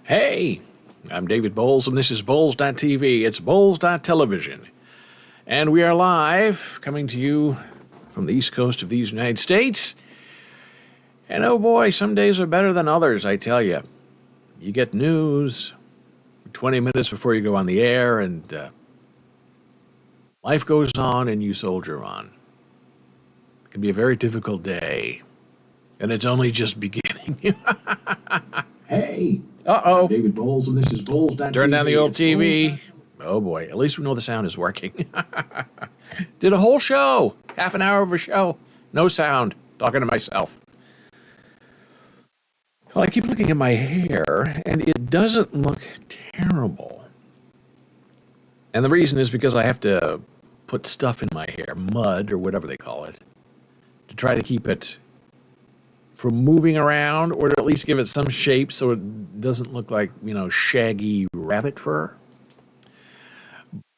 Hey, I'm David Bowles, and this is Bowles.tv. It's Bowles.television. And we are live, coming to you from the East Coast of these United States. And oh boy, some days are better than others, I tell you. You get news 20 minutes before you go on the air, and life goes on and you soldier on. It can be a very difficult day, and it's only just beginning. Hey. Uh-oh. David Bowles, and this is Bowles.tv. Turn down the old TV. Oh boy, at least we know the sound is working. Did a whole show, half an hour of a show, no sound, talking to myself. Well, I keep looking at my hair, and it doesn't look terrible. And the reason is because I have to put stuff in my hair, mud or whatever they call it, to try to keep it from moving around, or to at least give it some shape so it doesn't look like, shaggy rabbit fur.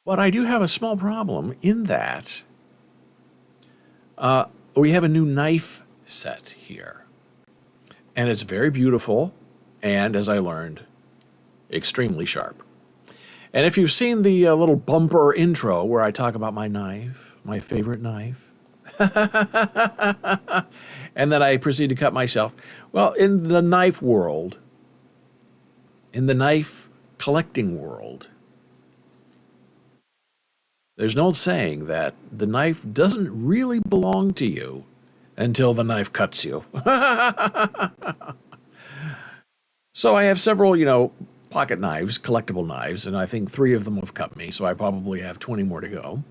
But I do have a small problem in that we have a new knife set here. And it's very beautiful, and as I learned, extremely sharp. And if you've seen the little bumper intro where I talk about my knife, my favorite knife, and then I proceed to cut myself. Well, in the knife world, in the knife collecting world, there's an old saying that the knife doesn't really belong to you until the knife cuts you. So I have several, pocket knives, collectible knives, and I think 3 of them have cut me, so I probably have 20 more to go.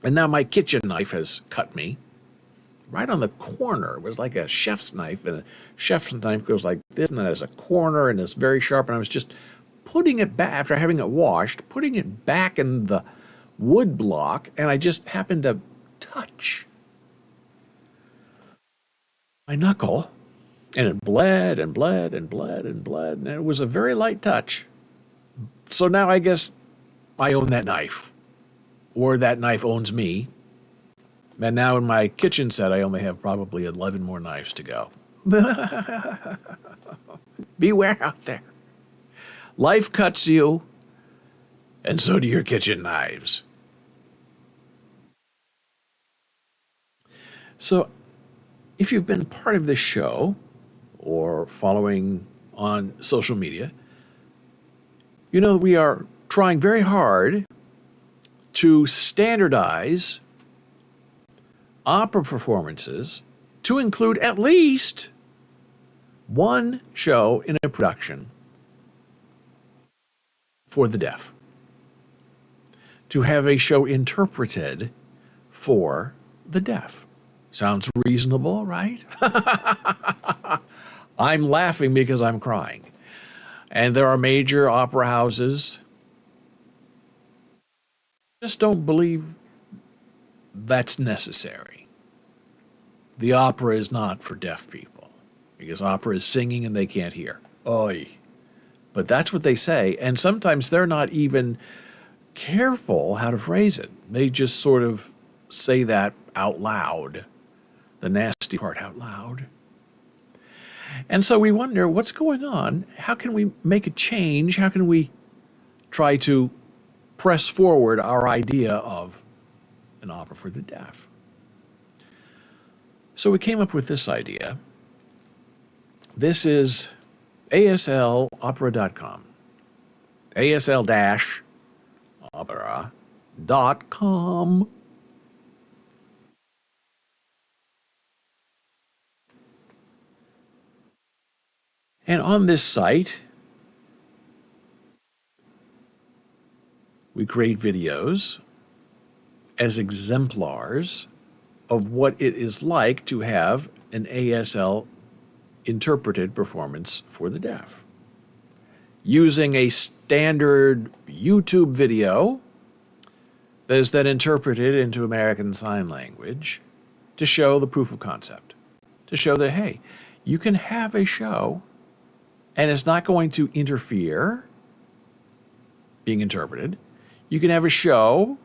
And now my kitchen knife has cut me right on the corner. It was like a chef's knife, and a chef's knife goes like this, and then it has a corner, and it's very sharp, and I was just putting it back, after having it washed, putting it back in the wood block, and I just happened to touch my knuckle, and it bled and bled and bled and bled, and it was a very light touch. So now I guess I own that knife, or that knife owns me. And now in my kitchen set, I only have probably 11 more knives to go. Beware out there. Life cuts you, and so do your kitchen knives. So, if you've been part of this show or following on social media, you know we are trying very hard to standardize opera performances to include at least one show in a production for the deaf. To have a show interpreted for the deaf. Sounds reasonable, right? I'm laughing because I'm crying. And there are major opera houses just don't believe that's necessary. The opera is not for deaf people, because opera is singing and they can't hear. Oy. But that's what they say, and sometimes they're not even careful how to phrase it. They just sort of say that out loud, the nasty part out loud. And so we wonder, what's going on? How can we make a change? How can we try to press forward our idea of an opera for the deaf? So we came up with this idea. This is aslopera.com. asl-opera.com. And on this site, we create videos as exemplars of what it is like to have an ASL interpreted performance for the deaf. Using a standard YouTube video that is then interpreted into American Sign Language to show the proof of concept. To show that, hey, you can have a show and it's not going to interfere being interpreted. You can have a show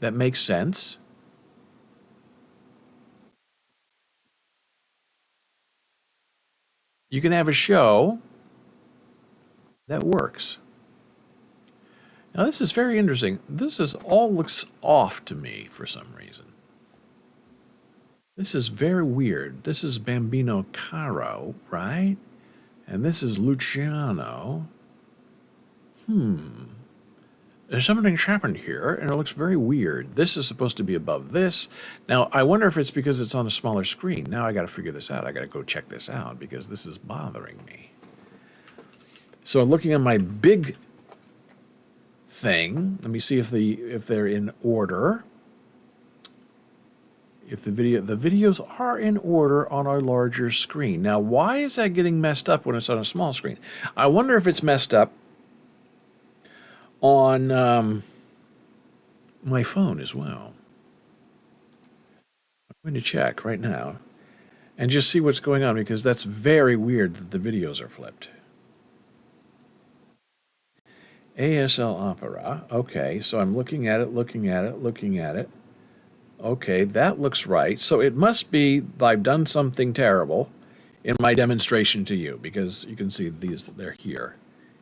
that makes sense. You can have a show that works. Now this is very interesting. This is all looks off to me for some reason. This is very weird. This is Bambino Caro, right? And this is Luciano. There's something's happened here, and it looks very weird. This is supposed to be above this. Now, I wonder if it's because it's on a smaller screen. Now I got to figure this out. I got to go check this out because this is bothering me. So I'm looking at my big thing. Let me see if they're in order. If the videos are in order on our larger screen. Now, why is that getting messed up when it's on a small screen? I wonder if it's messed up on my phone as well. I'm going to check right now and just see what's going on because that's very weird that the videos are flipped. ASL Opera. Okay, so I'm looking at it. Okay, that looks right. So it must be I've done something terrible in my demonstration to you because you can see they're here.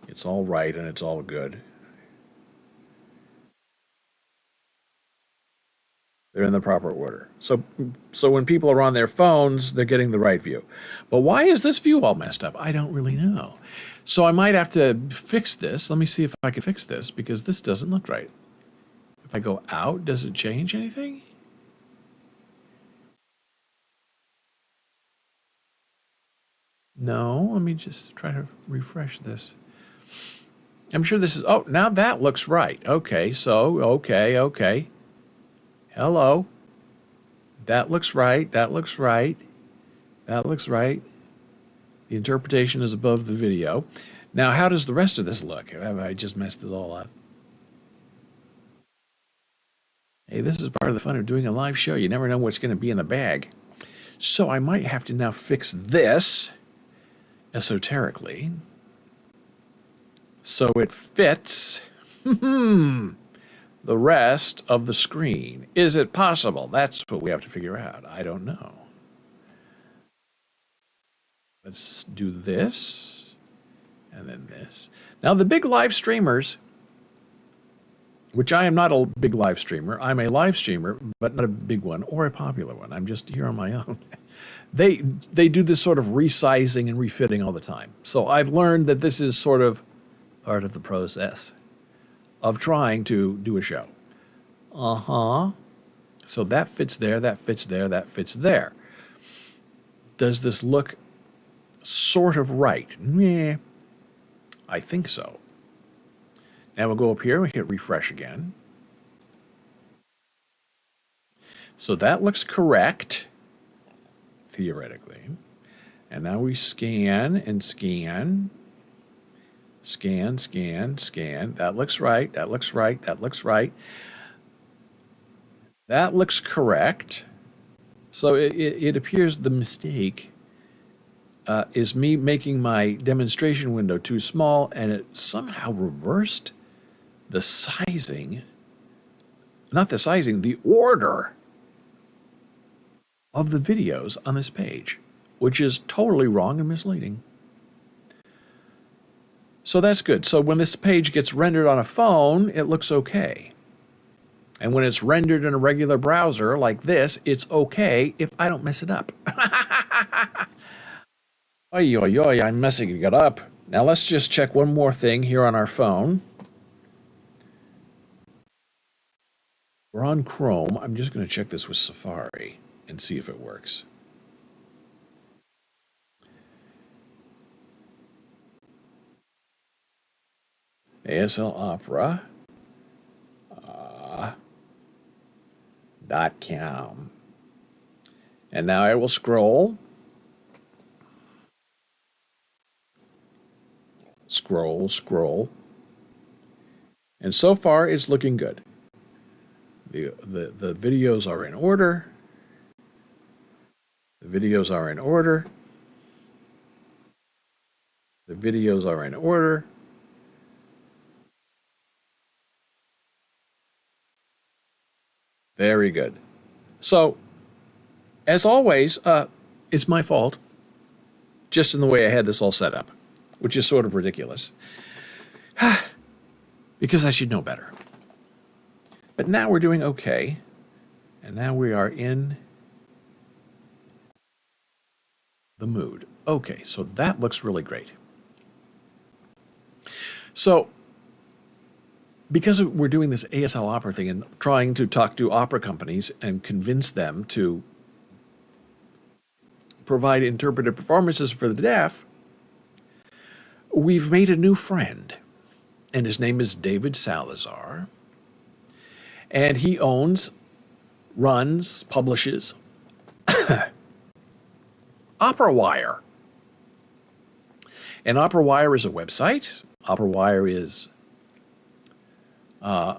It's all right and it's all good. They're in the proper order. So when people are on their phones, they're getting the right view. But why is this view all messed up? I don't really know. So I might have to fix this. Let me see if I can fix this because this doesn't look right. If I go out, does it change anything? No, let me just try to refresh this. I'm sure this is, oh, now that looks right. Okay, so, okay. Hello. That looks right. That looks right. That looks right. The interpretation is above the video. Now, how does the rest of this look? Have I just messed this all up? Hey, this is part of the fun of doing a live show. You never know what's going to be in the bag. So I might have to now fix this esoterically so it fits the rest of the screen. Is it possible? That's what we have to figure out. I don't know. Let's do this and then this. Now the big live streamers, which I am not a big live streamer. I'm a live streamer, but not a big one or a popular one. I'm just here on my own. They do this sort of resizing and refitting all the time. So I've learned that this is sort of part of the process of trying to do a show. So that fits there, that fits there, that fits there. Does this look sort of right? Meh. I think so. Now we'll go up here and hit refresh again. So that looks correct, theoretically. And now we scan and scan. Scan. That looks right. That looks right. That looks right. That looks correct. So it appears the mistake is me making my demonstration window too small, and it somehow reversed the sizing, not the sizing, the order of the videos on this page, which is totally wrong and misleading. So that's good. So when this page gets rendered on a phone, it looks okay. And when it's rendered in a regular browser like this, it's okay if I don't mess it up. Oy, I'm messing it up. Now let's just check one more thing here on our phone. We're on Chrome. I'm just going to check this with Safari and see if it works. ASL Opera. .com. And now I will scroll. Scroll. And so far it's looking good. The videos are in order. The videos are in order. The videos are in order. Very good. So, as always, it's my fault, just in the way I had this all set up, which is sort of ridiculous. because I should know better. But now we're doing okay. And now we are in the mood. Okay, so that looks really great. So, because we're doing this ASL opera thing and trying to talk to opera companies and convince them to provide interpretive performances for the deaf, we've made a new friend. And his name is David Salazar. And he runs, publishes OperaWire. And OperaWire is a website. OperaWire is an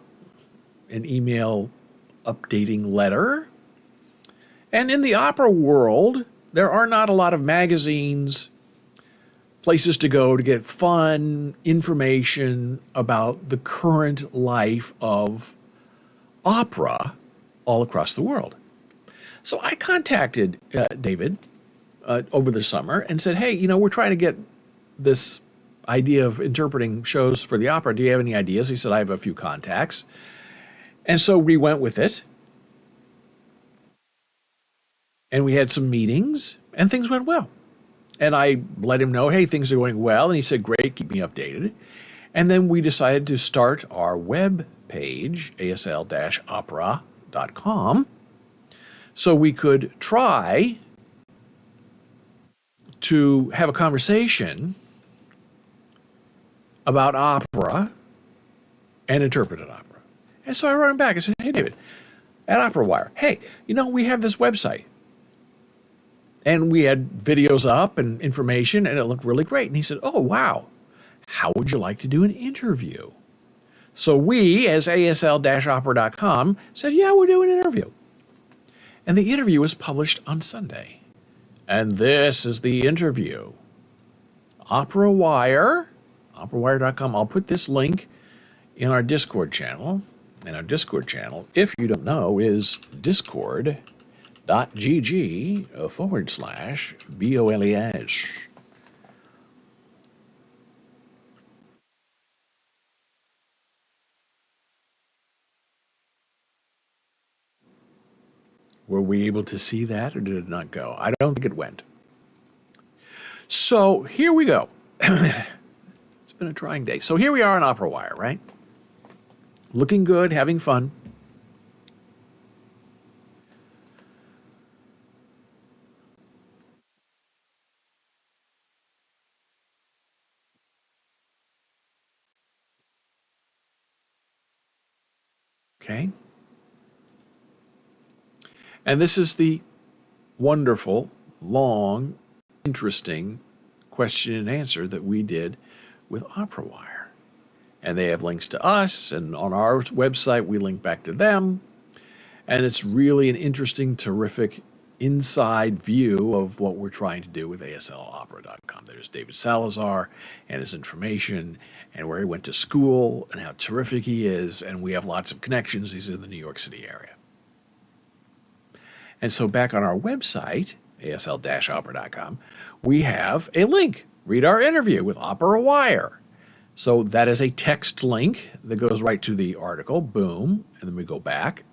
email updating letter. And in the opera world, there are not a lot of magazines, places to go to get fun information about the current life of opera all across the world. So I contacted David over the summer and said, hey, we're trying to get this idea of interpreting shows for the opera. Do you have any ideas? He said, I have a few contacts. And so we went with it. And we had some meetings, and things went well. And I let him know, hey, things are going well. And he said, great, keep me updated. And then we decided to start our web page, asl-opera.com, so we could try to have a conversation about opera and interpreted opera. And so I wrote him back. I said, hey, David, at OperaWire, hey, we have this website. And we had videos up and information, and it looked really great. And he said, oh, wow, how would you like to do an interview? So we, as asl-opera.com, said, yeah, we'll do an interview. And the interview was published on Sunday. And this is the interview. OperaWire, operawire.com. I'll put this link in our Discord channel. And our Discord channel, if you don't know, is discord.gg/BOLES. Were we able to see that, or did it not go? I don't think it went. So here we go. It's been a trying day. So here we are on OperaWire, right? Looking good, having fun. Okay. And this is the wonderful, long, interesting question and answer that we did with OperaWire. And they have links to us, and on our website we link back to them. And it's really an interesting, terrific inside view of what we're trying to do with ASLopera.com. There's David Salazar and his information and where he went to school and how terrific he is. And we have lots of connections. He's in the New York City area. And so back on our website, asl-opera.com, we have a link. Read our interview with OperaWire. So that is a text link that goes right to the article. Boom. And then we go back.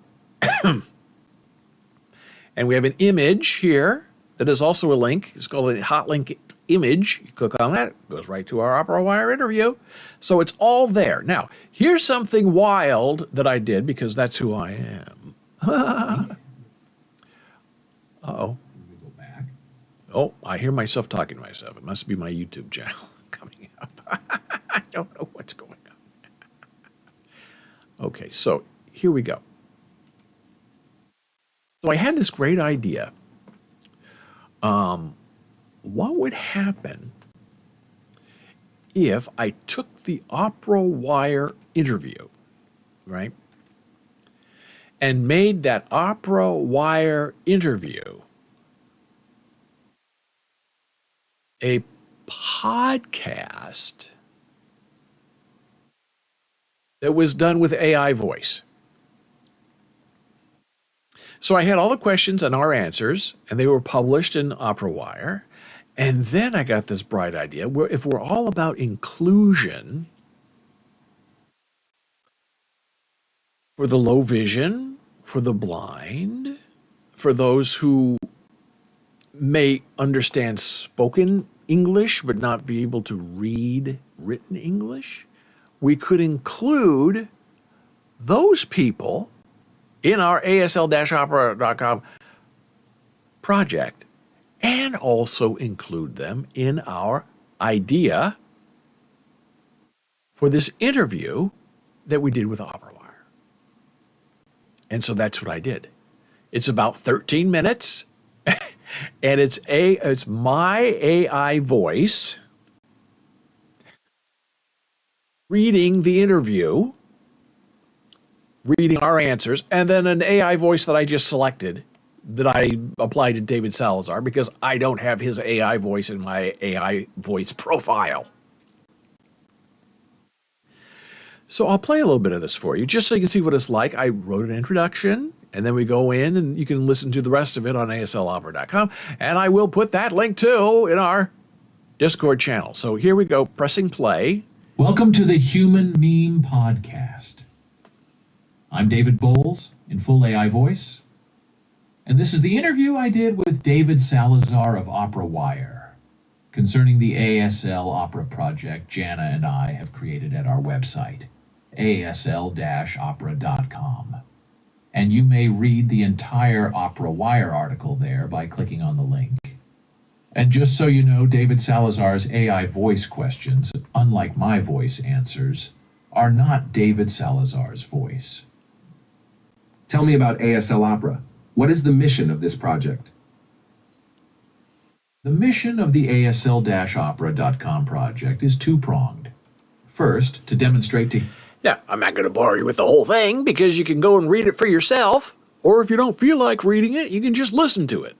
And we have an image here that is also a link. It's called a hot link image. You click on that, it goes right to our OperaWire interview. So it's all there. Now, here's something wild that I did because that's who I am. Uh-oh. Let me go back. Oh, I hear myself talking to myself. It must be my YouTube channel coming up. I don't know what's going on. Okay, so here we go. So I had this great idea. What would happen if I took the OperaWire interview, right, and made that OperaWire interview a podcast that was done with AI voice? So I had all the questions and our answers, and they were published in OperaWire. And then I got this bright idea. If we're all about inclusion, for the low vision, for the blind, for those who may understand spoken English but not be able to read written English. We could include those people in our ASL-opera.com project and also include them in our idea for this interview that we did with OperaWire. And so that's what I did. It's about 13 minutes, and it's my AI voice reading the interview, reading our answers, and then an AI voice that I just selected that I applied to David Salazar because I don't have his AI voice in my AI voice profile. So I'll play a little bit of this for you, just so you can see what it's like. I wrote an introduction, and then we go in, and you can listen to the rest of it on ASLopera.com, and I will put that link, too, in our Discord channel. So here we go, pressing play. Welcome to the Human Meme Podcast. I'm David Bowles, in full AI voice, and this is the interview I did with David Salazar of OperaWire concerning the ASL Opera project Jana and I have created at our website, asl-opera.com. And you may read the entire OperaWire article there by clicking on the link. And just so you know, David Salazar's AI voice questions, unlike my voice answers, are not David Salazar's voice. Tell me about ASL Opera. What is the mission of this project? The mission of the ASL-opera.com project is two-pronged. First, to demonstrate to... Now, I'm not going to bore you with the whole thing because you can go and read it for yourself, or if you don't feel like reading it, you can just listen to it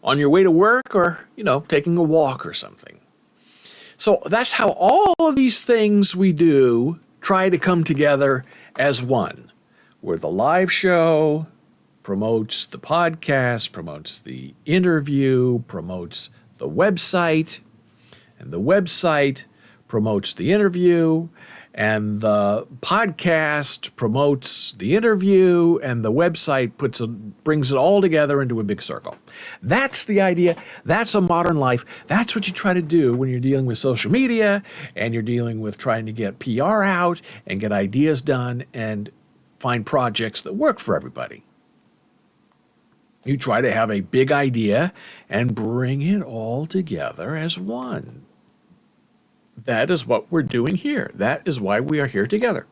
on your way to work or, taking a walk or something. So that's how all of these things we do try to come together as one, where the live show promotes the podcast, promotes the interview, promotes the website, and the website promotes the interview, and the podcast promotes the interview, and the website brings it all together into a big circle. That's the idea. That's a modern life. That's what you try to do when you're dealing with social media and you're dealing with trying to get PR out and get ideas done and find projects that work for everybody. You try to have a big idea and bring it all together as one. That is what we're doing here. That is why we are here together.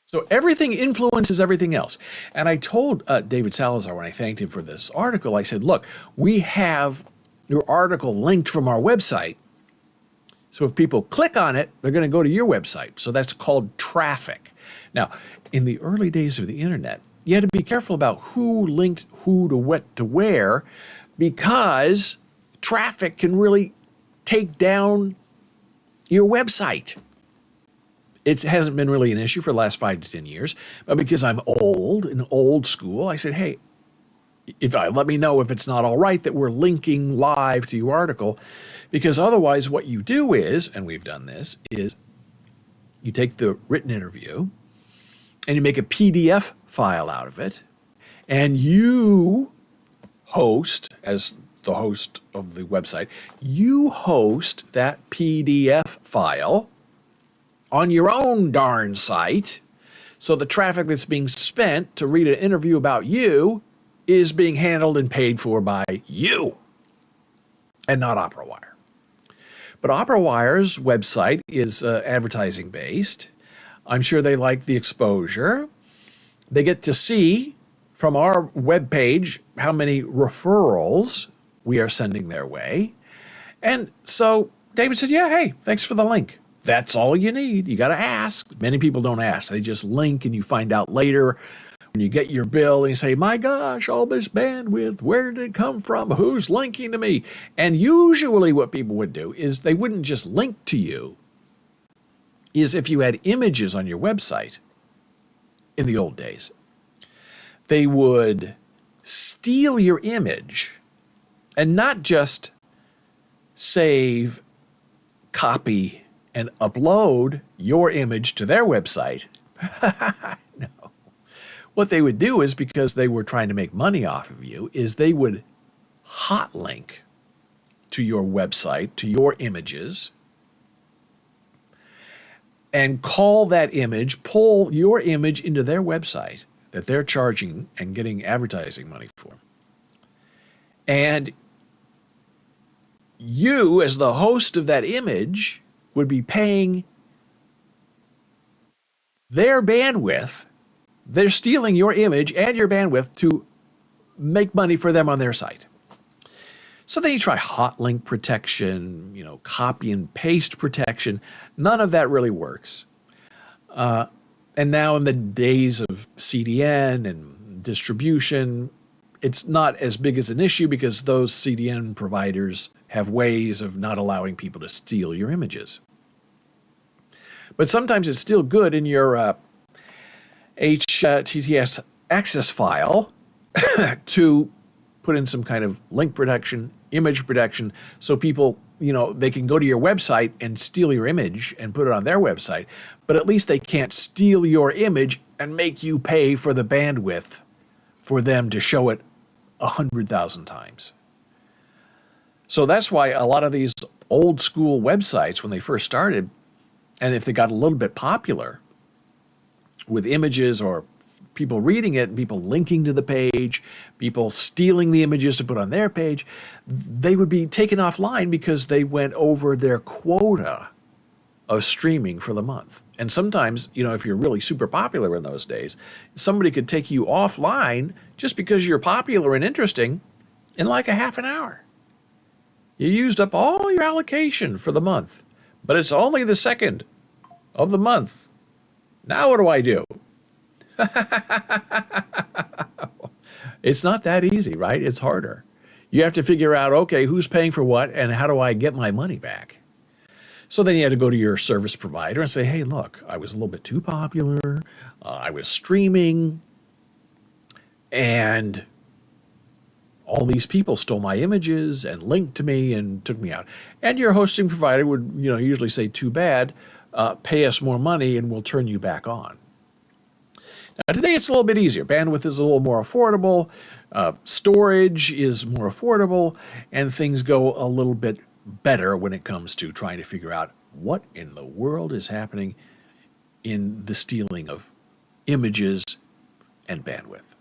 So everything influences everything else. And I told David Salazar when I thanked him for this article, I said, look, we have your article linked from our website. So if people click on it, they're going to go to your website. So that's called traffic. Now, in the early days of the internet, you had to be careful about who linked who to what to where, because traffic can really take down your website. It hasn't been really an issue for the last 5 to 10 years, but because I'm old and old school, I said, hey, let me know if it's not all right that we're linking live to your article, because otherwise what you do is, and we've done this, is you take the written interview and you make a PDF file out of it, and you host, as the host of the website, you host that PDF file on your own darn site, so the traffic that's being spent to read an interview about you is being handled and paid for by you and not OperaWire. But OperaWire's website is advertising based. I'm sure they like the exposure. They get to see from our webpage how many referrals we are sending their way. And so David said, yeah, hey, thanks for the link. That's all you need. You got to ask. Many people don't ask. They just link, and you find out later when you get your bill and you say, my gosh, all this bandwidth, where did it come from? Who's linking to me? And usually what people would do is they wouldn't just link to you. Is if you had images on your website in the old days, they would steal your image and not just save, copy, and upload your image to their website, No. What they would do is, because they were trying to make money off of you, is they would hot link to your website, to your images, and call that image, pull your image into their website that they're charging and getting advertising money for. And you, as the host of that image, would be paying their bandwidth. They're stealing your image and your bandwidth to make money for them on their site. So then you try hot link protection, copy and paste protection. None of that really works. And now in the days of CDN and distribution, it's not as big as an issue because those CDN providers have ways of not allowing people to steal your images. But sometimes it's still good in your HTTPS access file to put in some kind of link protection, image protection, so people, they can go to your website and steal your image and put it on their website, but at least they can't steal your image and make you pay for the bandwidth for them to show it 100,000 times. So that's why a lot of these old school websites, when they first started, and if they got a little bit popular with images or people reading it and people linking to the page, people stealing the images to put on their page, they would be taken offline because they went over their quota of streaming for the month. And sometimes, if you're really super popular in those days, somebody could take you offline just because you're popular and interesting in like a half an hour. You used up all your allocation for the month, but it's only the second of the month. Now what do I do? It's not that easy, right? It's harder. You have to figure out, okay, who's paying for what and how do I get my money back? So then you had to go to your service provider and say, hey, look, I was a little bit too popular. I was streaming and all these people stole my images and linked to me and took me out. And your hosting provider would, usually say, too bad, pay us more money and we'll turn you back on. Now, today it's a little bit easier. Bandwidth is a little more affordable. Storage is more affordable, and things go a little bit better when it comes to trying to figure out what in the world is happening in the stealing of images and bandwidth.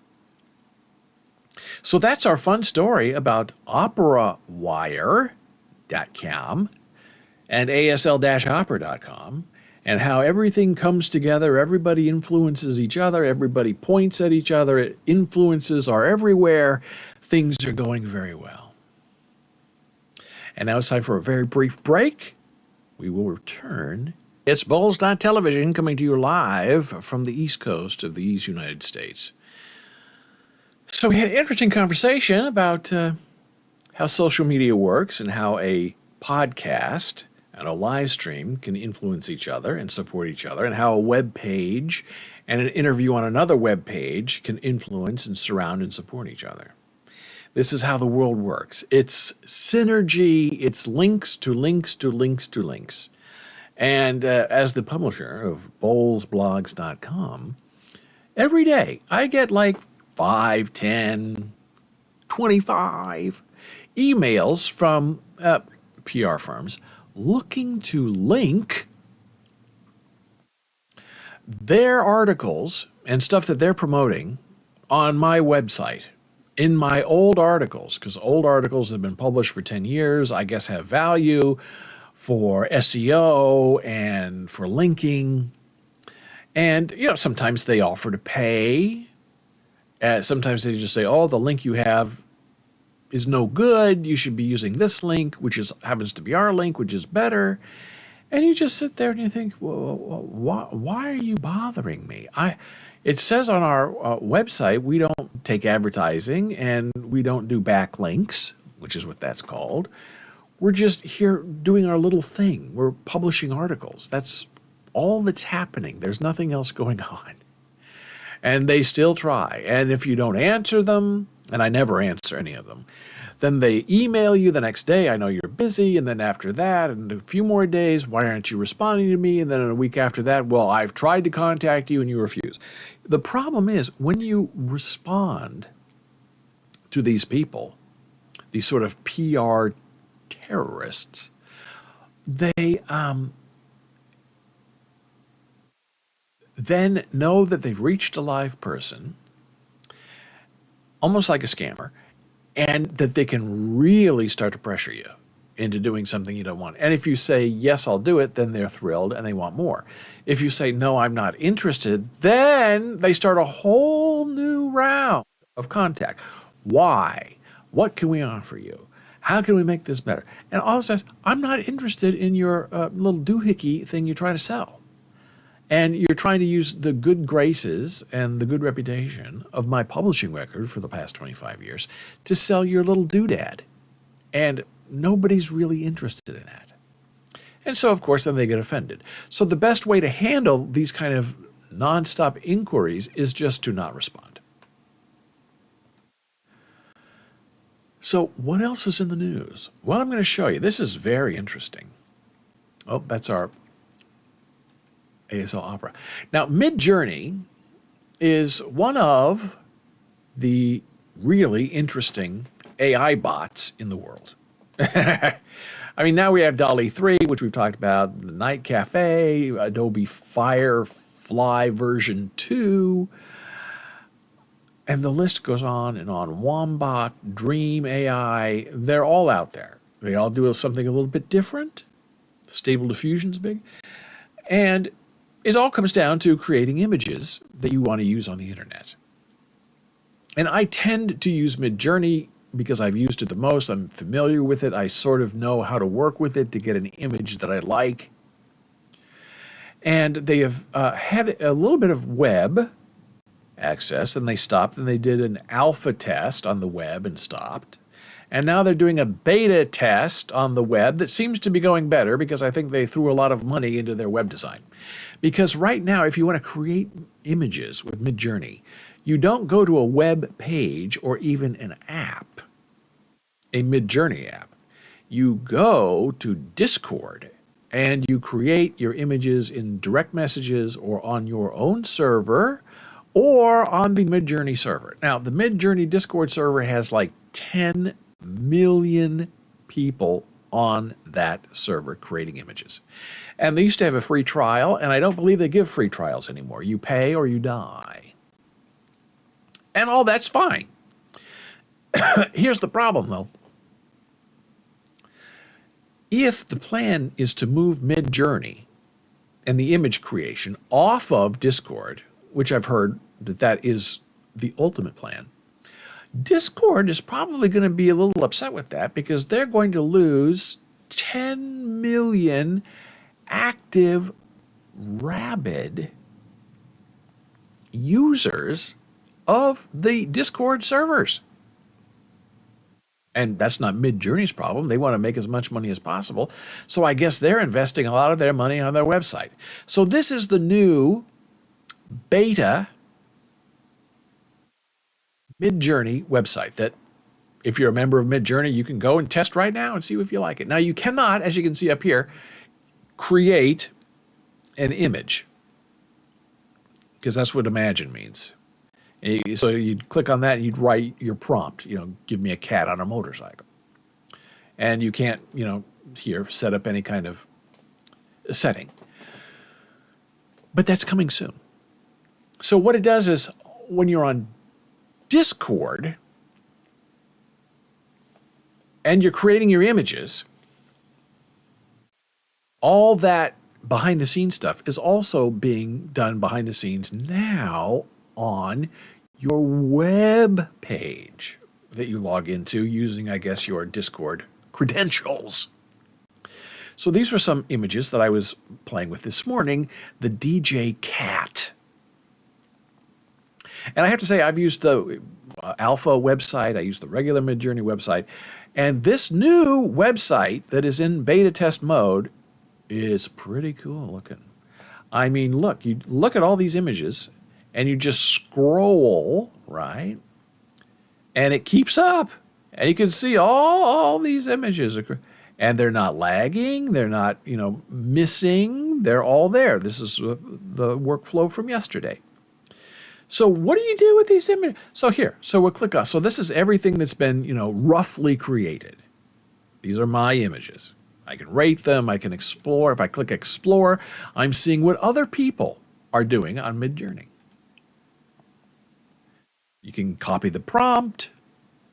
So that's our fun story about OperaWire.com and ASL-Opera.com. And how everything comes together, everybody influences each other, everybody points at each other, influences are everywhere, things are going very well. And now it's time for a very brief break. We will return. It's Bowles Television coming to you live from the East Coast of the East United States. So we had an interesting conversation about how social media works and how a podcast and a live stream can influence each other and support each other, and how a web page and an interview on another web page can influence and surround and support each other. This is how the world works. It's synergy. It's links to links to links to links. And as the publisher of bowlesblogs.com, every day I get like 5, 10, 25 emails from PR firms looking to link their articles and stuff that they're promoting on my website, in my old articles, because old articles have been published for 10 years, I guess have value for SEO and for linking. And, sometimes they offer to pay. Sometimes they just say, oh, the link you have is no good. You should be using this link, which happens to be our link, which is better. And you just sit there and you think, well, why are you bothering me? It says on our website we don't take advertising and we don't do backlinks, which is what that's called. We're just here doing our little thing. We're publishing articles. That's all that's happening. There's nothing else going on. And they still try. And if you don't answer them, and I never answer any of them, Then they email you the next day, I know you're busy, and then after that, and a few more days, why aren't you responding to me? And then a week after that, well, I've tried to contact you and you refuse. The problem is when you respond to these people, these sort of PR terrorists, they then know that they've reached a live person, almost like a scammer, and that they can really start to pressure you into doing something you don't want. And if you say, yes, I'll do it, then they're thrilled and they want more. If you say, no, I'm not interested, then they start a whole new round of contact. Why? What can we offer you? How can we make this better? And all of a sudden, I'm not interested in your little doohickey thing you're trying to sell. And you're trying to use the good graces and the good reputation of my publishing record for the past 25 years to sell your little doodad. And nobody's really interested in that. And so, of course, then they get offended. So the best way to handle these kind of nonstop inquiries is just to not respond. So what else is in the news? Well, I'm going to show you. This is very interesting. Oh, that's our ASL Opera. Now, Midjourney is one of the really interesting AI bots in the world. I mean, now we have DALL-E 3, which we've talked about, the Night Cafe, Adobe Firefly version 2, and the list goes on and on. Wombat, Dream AI, they're all out there. They all do something a little bit different. Stable Diffusion's big. And it all comes down to creating images that you want to use on the internet. And I tend to use Midjourney because I've used it the most. I'm familiar with it. I sort of know how to work with it to get an image that I like. And they have had a little bit of web access, and they stopped, and they did an alpha test on the web and stopped. And now they're doing a beta test on the web that seems to be going better because I think they threw a lot of money into their web design. Because right now, if you want to create images with Midjourney, you don't go to a web page or even an app, a Midjourney app. You go to Discord and you create your images in direct messages or on your own server or on the Midjourney server. Now, the Midjourney Discord server has like 10 million people on that server creating images. And they used to have a free trial, and I don't believe they give free trials anymore. You pay or you die. And all that's fine. Here's the problem, though. If the plan is to move Midjourney and the image creation off of Discord, which I've heard that is the ultimate plan, Discord is probably going to be a little upset with that because they're going to lose 10 million active rabid users of the Discord servers. And that's not Midjourney's problem. They want to make as much money as possible. So I guess they're investing a lot of their money on their website. So this is the new beta Midjourney website that if you're a member of Midjourney, you can go and test right now and see if you like it. Now, you cannot, as you can see up here, create an image because that's what imagine means. So you'd click on that and you'd write your prompt, give me a cat on a motorcycle. And you can't, here set up any kind of setting. But that's coming soon. So what it does is when you're on Discord and you're creating your images, all that behind the scenes stuff is also being done behind the scenes now on your web page that you log into using, I guess, your Discord credentials. So these were some images that I was playing with this morning, the DJ Cat. And I have to say, I've used the alpha website, I used the regular Midjourney website, and this new website that is in beta test mode is pretty cool looking. I mean, look, you look at all these images, and you just scroll, right? And it keeps up. And you can see all these images. And they're not lagging. They're not, missing. They're all there. This is the workflow from yesterday. So what do you do with these images? So we'll click on. So this is everything that's been, roughly created. These are my images. I can rate them. I can explore. If I click explore, I'm seeing what other people are doing on Midjourney. You can copy the prompt.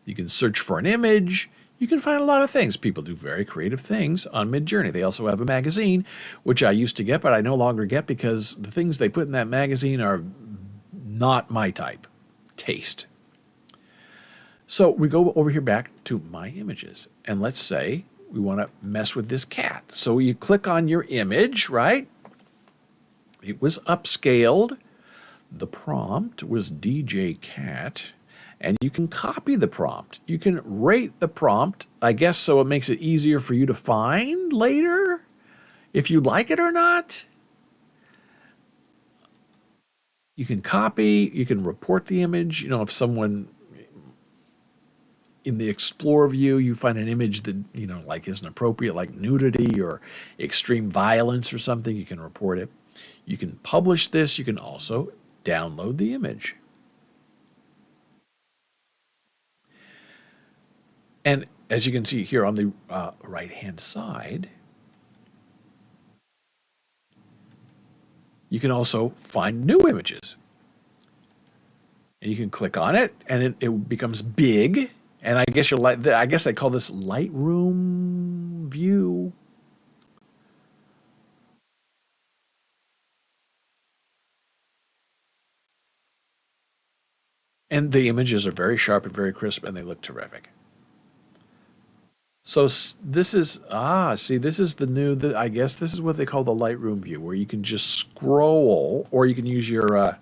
You can search for an image. You can find a lot of things. People do very creative things on Midjourney. They also have a magazine, which I used to get, but I no longer get because the things they put in that magazine are not my type taste. So we go over here back to my images, and let's say we want to mess with this cat. So you click on your image, right? It was upscaled. The prompt was DJ Cat. And you can copy the prompt. You can rate the prompt, I guess, so it makes it easier for you to find later, if you like it or not. You can copy, you can report the image. If someone in the Explore view, you find an image that, like isn't appropriate, like nudity or extreme violence or something, you can report it. You can publish this. You can also download the image. And as you can see here on the right-hand side, you can also find new images. And you can click on it, and it becomes big. And I guess I guess they call this Lightroom view. And the images are very sharp and very crisp, and they look terrific. So this is, this is the new, I guess this is what they call the Lightroom view, where you can just scroll, or you can use your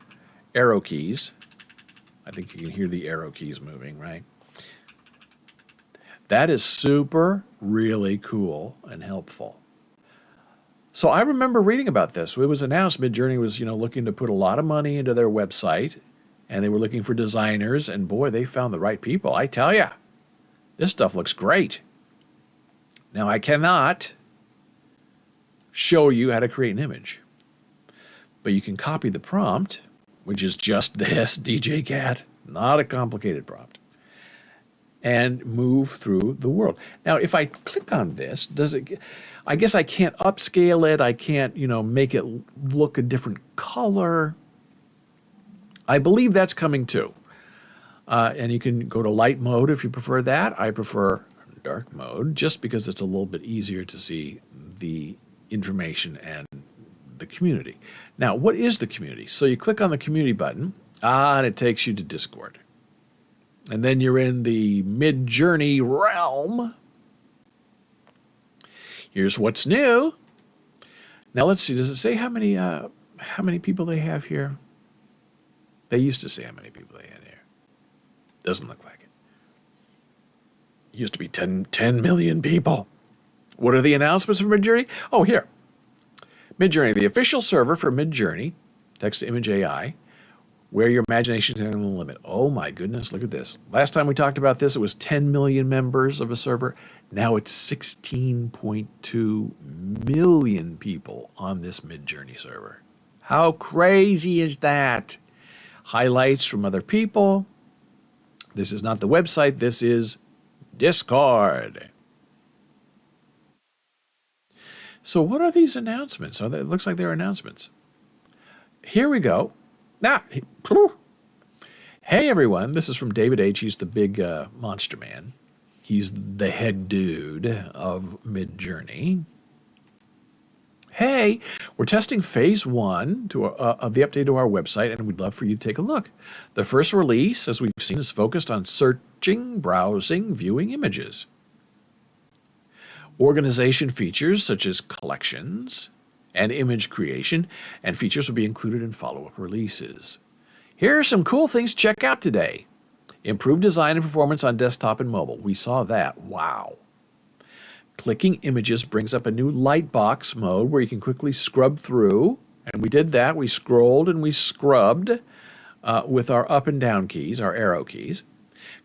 arrow keys. I think you can hear the arrow keys moving, right? That is super, really cool and helpful. So I remember reading about this. It was announced Midjourney was, looking to put a lot of money into their website, and they were looking for designers, and boy, they found the right people. I tell you, this stuff looks great. Now, I cannot show you how to create an image, but you can copy the prompt, which is just this, DJ Cat, not a complicated prompt, and move through the world. Now, if I click on this, I guess I can't upscale it. I can't, make it look a different color. I believe that's coming too. And you can go to light mode if you prefer that. I prefer dark mode just because it's a little bit easier to see the information and the community. Now, what is the community? So you click on the community button, and it takes you to Discord. And then you're in the Midjourney realm. Here's what's new. Now let's see, does it say how many people they have here? They used to say how many people they had here. Doesn't look like it. Used to be 10 million people. What are the announcements from Midjourney? Oh, here. Midjourney, the official server for Midjourney, text-to-image AI, where your imagination is on the limit. Oh my goodness, look at this. Last time we talked about this, it was 10 million members of a server. Now it's 16.2 million people on this Midjourney server. How crazy is that? Highlights from other people. This is not the website, this is Discord. So what are these announcements? It looks like they're announcements. Here we go. Hey everyone, this is from David H. He's the big monster man. He's the head dude of Midjourney. Hey, we're testing phase 1 of the update to our website, and we'd love for you to take a look. The first release, as we've seen, is focused on searching, browsing, viewing images. Organization features such as collections and image creation, and features will be included in follow-up releases. Here are some cool things to check out today. Improved design and performance on desktop and mobile. We saw that. Wow. Clicking images brings up a new lightbox mode where you can quickly scrub through. And we did that. We scrolled and we scrubbed with our up and down keys, our arrow keys.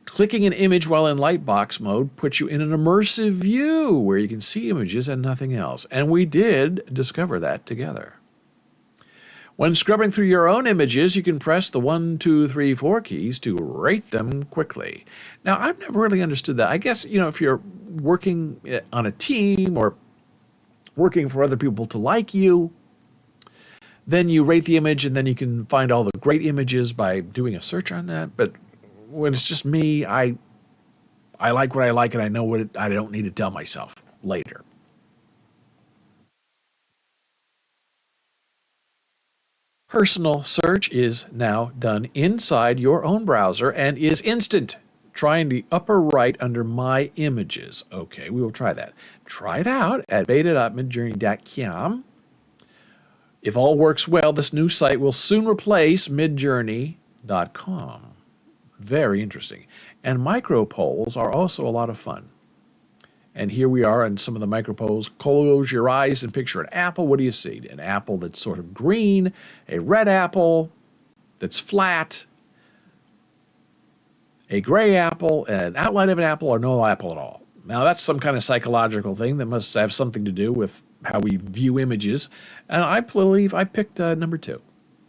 Clicking an image while in Lightbox mode puts you in an immersive view where you can see images and nothing else. And we did discover that together. When scrubbing through your own images, you can press the 1, 2, 3, 4 keys to rate them quickly. Now, I've never really understood that. I guess, if you're working on a team or working for other people to like you, then you rate the image and then you can find all the great images by doing a search on that. But when it's just me, I like what I like and I know what I don't need to tell myself later. Personal search is now done inside your own browser and is instant. Try in the upper right under My Images. Okay, we will try that. Try it out at beta.midjourney.com. If all works well, this new site will soon replace midjourney.com. Very interesting. And micro polls are also a lot of fun. And here we are in some of the micro polls. Close your eyes and picture an apple. What do you see? An apple that's sort of green, a red apple that's flat, a gray apple, an outline of an apple, or no apple at all. Now, that's some kind of psychological thing that must have something to do with how we view images. And I believe I picked number 2.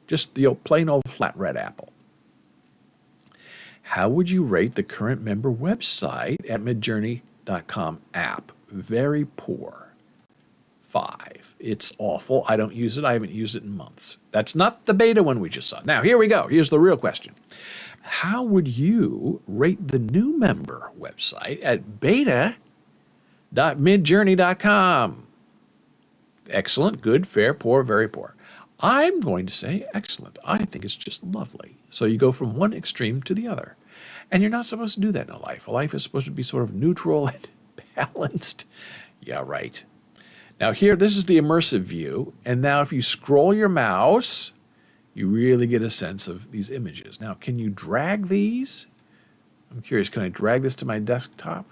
Just the plain old flat red apple. How would you rate the current member website at midjourney.com app? Very poor. 5. It's awful. I don't use it. I haven't used it in months. That's not the beta one we just saw. Now, here we go. Here's the real question. How would you rate the new member website at beta.midjourney.com? Excellent, good, fair, poor, very poor. I'm going to say excellent. I think it's just lovely. So you go from one extreme to the other. And you're not supposed to do that in a life. A life is supposed to be sort of neutral and balanced. Yeah, right. Now here, this is the immersive view. And now if you scroll your mouse, you really get a sense of these images. Now, can you drag these? I'm curious, can I drag this to my desktop?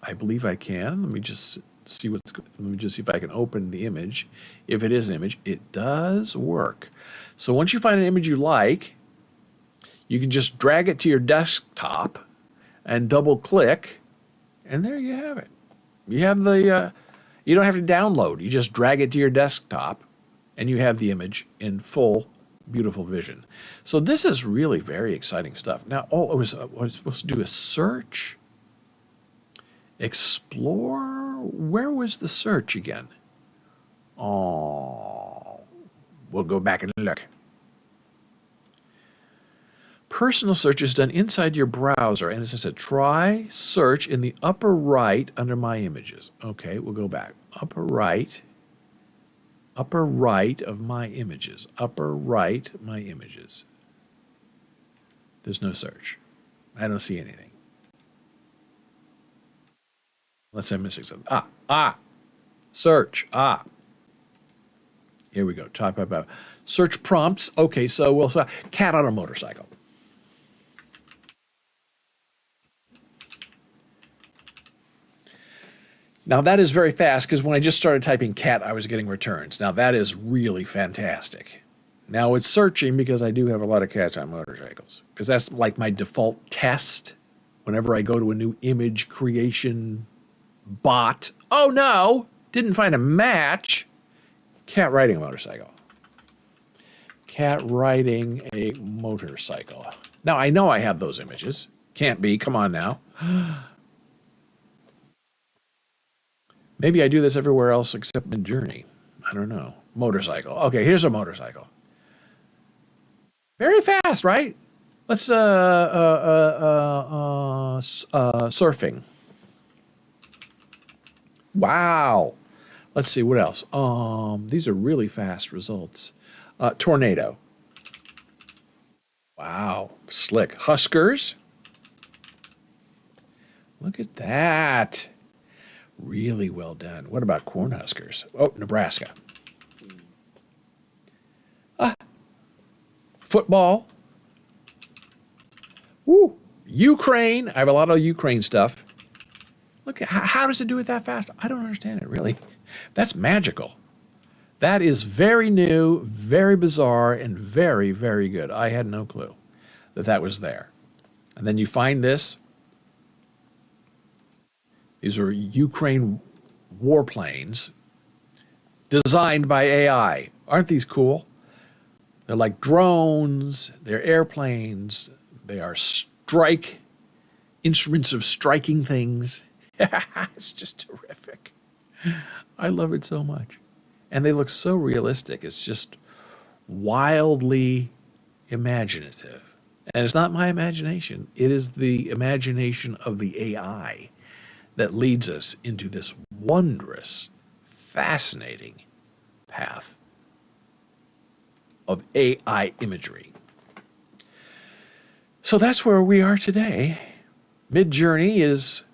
I believe I can. Let me just see let me just see if I can open the image. If it is an image, it does work. So once you find an image you like, you can just drag it to your desktop and double click, and there you have it. You have the, you don't have to download. You just drag it to your desktop and you have the image in full, beautiful vision. So this is really very exciting stuff. Now, I was supposed to do a search, explore. Where was the search again? Oh, we'll go back and look. Personal search is done inside your browser, and it says try search in the upper right under My Images. Okay, we'll go back. Upper right of My Images. Upper right, My Images. There's no search. I don't see anything. Unless I'm missing something. Search. Here we go. Type up. Search prompts. Okay, so we'll start. Cat on a motorcycle. Now that is very fast because when I just started typing cat, I was getting returns. Now that is really fantastic. Now it's searching because I do have a lot of cats on motorcycles because that's like my default test whenever I go to a new image creation bot. Oh no, didn't find a match. Cat riding a motorcycle. Cat riding a motorcycle. Now I know I have those images. Can't be, come on now. Maybe I do this everywhere else except Midjourney. I don't know. Motorcycle. Okay, here's a motorcycle. Very fast, right? Let's surfing. Wow. Let's see what else. These are really fast results. Tornado. Wow, slick. Huskers. Look at that. Really well done. What about Cornhuskers? Oh, Nebraska. Football. Woo. Ukraine. I have a lot of Ukraine stuff. Look, how does it do it that fast? I don't understand it, really. That's magical. That is very new, very bizarre, and very, very good. I had no clue. that was there. And then you find this. These are Ukraine warplanes designed by AI. Aren't these cool? They're like drones, they're airplanes, they are instruments of striking things. It's just terrific. I love it so much. And they look so realistic. It's just wildly imaginative. And it's not my imagination. It is the imagination of the AI that leads us into this wondrous, fascinating path of AI imagery. So that's where we are today. Midjourney is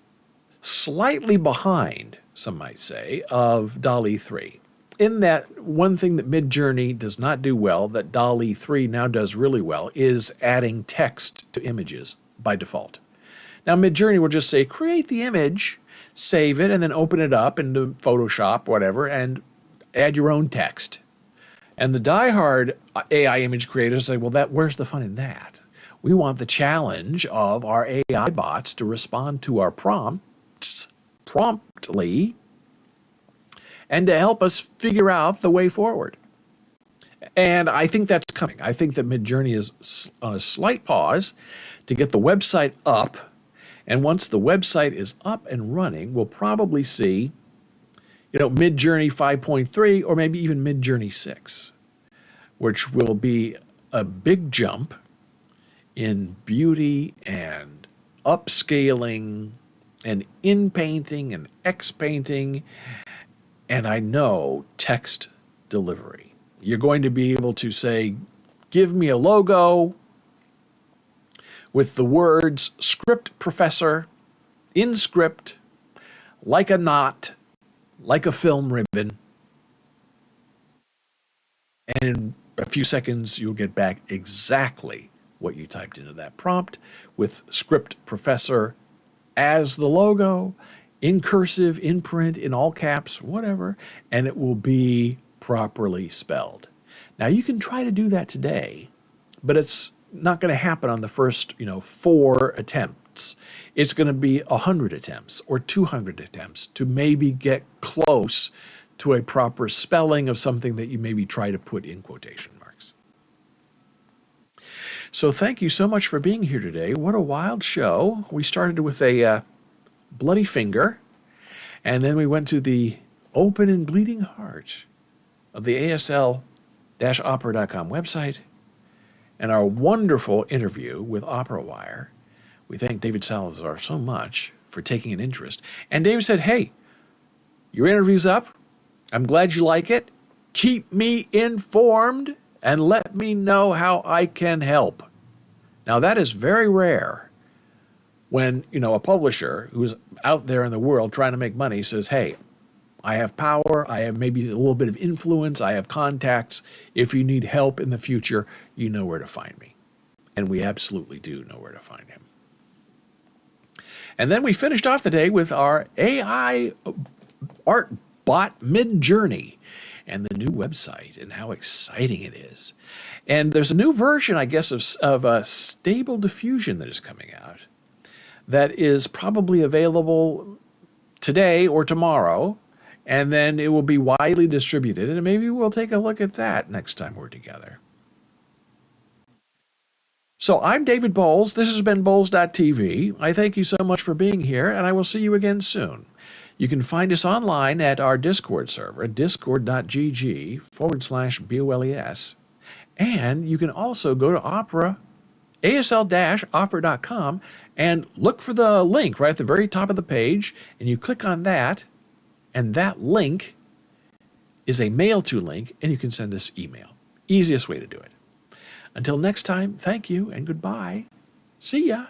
slightly behind, some might say, of DALL-E 3. In that, one thing that Midjourney does not do well, that DALL-E 3 now does really well, is adding text to images by default. Now, Midjourney will just say, create the image, save it, and then open it up into Photoshop, whatever, and add your own text. And the diehard AI image creators say, well, where's the fun in that? We want the challenge of our AI bots to respond to our prompts promptly and to help us figure out the way forward. And I think that's coming. I think that Midjourney is on a slight pause to get the website up. And once the website is up and running, we'll probably see, Midjourney 5.3 or maybe even Midjourney 6, which will be a big jump in beauty and upscaling and in-painting and X-painting, and I know text delivery. You're going to be able to say, give me a logo with the words script professor in script, like a knot, like a film ribbon. And in a few seconds, you'll get back exactly what you typed into that prompt with script professor as the logo, in cursive, in print, in all caps, whatever, and it will be properly spelled. Now, you can try to do that today, but it's not going to happen on the first, 4 attempts. It's going to be 100 attempts or 200 attempts to maybe get close to a proper spelling of something that you maybe try to put in quotation marks. So thank you so much for being here today. What a wild show. We started with a bloody finger, and then we went to the open and bleeding heart of the ASL-opera.com website and our wonderful interview with OperaWire. We thank David Salazar so much for taking an interest. And David said, hey, your interview's up. I'm glad you like it. Keep me informed and let me know how I can help. Now, that is very rare when, a publisher who's out there in the world trying to make money says, hey, I have power, I have maybe a little bit of influence, I have contacts. If you need help in the future, you know where to find me. And we absolutely do know where to find him. And then we finished off the day with our AI art bot Midjourney and the new website and how exciting it is. And there's a new version, I guess, of Stable Diffusion that is coming out that is probably available today or tomorrow, and then it will be widely distributed, and maybe we'll take a look at that next time we're together. So I'm David Bowles. This has been Bowles.tv. I thank you so much for being here, and I will see you again soon. You can find us online at our Discord server, discord.gg/BOLES. And you can also go to ASL-opera.com, and look for the link right at the very top of the page, and you click on that, and that link is a mail to link, and you can send us email. Easiest way to do it. Until next time, thank you and goodbye. See ya.